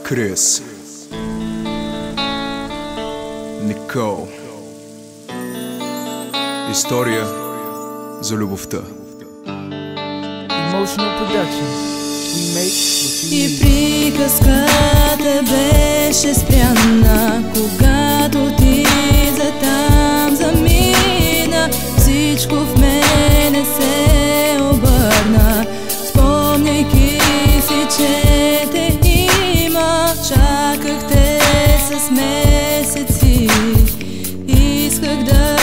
Крис, Никол. История за любовта. Emotional Productions. We make what you И need. приказката беше спряна, когато ти за там замина. Всичко в мене се обърна, спомняйки си, че те има. Чаках те с месеци, исках да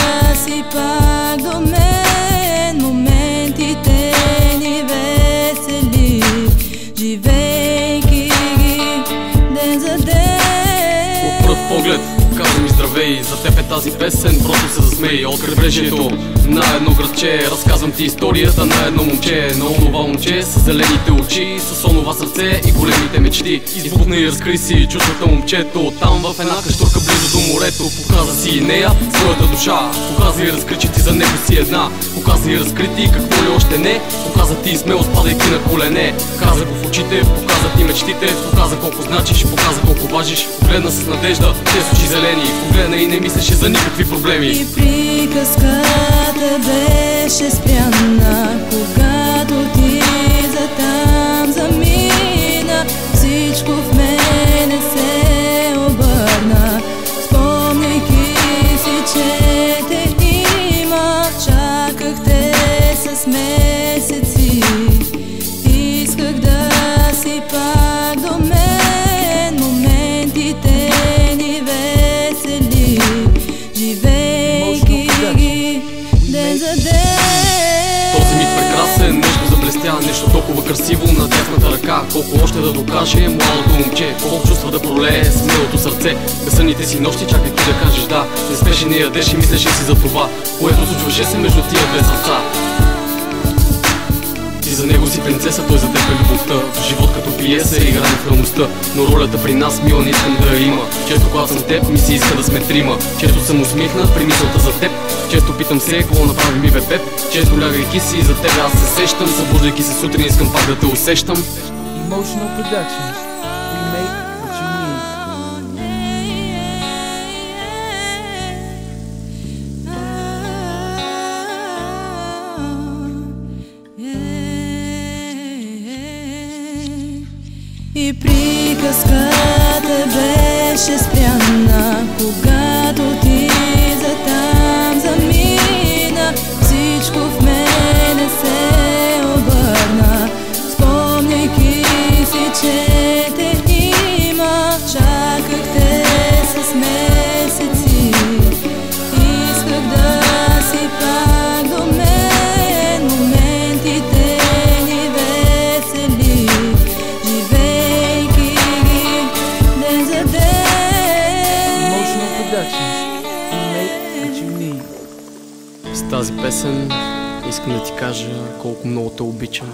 си пак до мен. Моментите ни весели, живейки ги ден за ден. От пръв поглед каза ми здравей, за теб е тази песен, просто се засмей. От крайбрежието на едно градче разказвам ти историята на едно момче. На онова момче с зелените очи, с онова сърце и големите мечти. Избухна и разкри си чувствата момчето, там в една къщурка близо до морето. Показа си и нея своята душа, показа и разкри, че ти за него си една. Показа и разкри ти какво ли още не, показа ти и смелост, падайки на колене. Каза го в очите, показа ти мечтите, показа колко значиш, показа колко важиш. Погледна с надежда, те с очи зелени, погледна и не мислеше за никакви проблеми. И приказката беше спряна, когато ти за там замина. Всичко в мене се обърна, спомняйки си, че те има. Чаках те с месеци, исках да си пак до мен. Моментите ни весели, живейки ги ден за ден. Този миг прекрасен, нещо заблестя, нещо толкова красиво на дясната ръка. Колко още да докаже младото момче, колко чувства да пролее смелото сърце. Безсънните си нощи чакай ти да кажеш да, не спеше, не ядеш и мислеше си за това, което случваше се между тия две сърца. Ти за него си принцеса, той за теб е любовта. В живот като пиеса играе в реалността, но ролята при нас мила не искам да има. Често когато съм теб ми се иска да сме трима. Често съм усмихнат при мисълта за теб, често питам се какво направи ми бе пеп. Често лягайки си за теб аз се сещам, събуждайки се сутрин искам пак да те усещам. Emotional Productions. We make what you need. И приказката беше спряна, когато ти за там замина. Всичко в мене се обърна, спомняйки си, че те има. Чаках те с месеци, исках да си пак до мен. Моментите ни весели, живейки ги ден за ден. Emotional Productions. We make what you need. С тази песен искам да ти кажа колко много те обичам.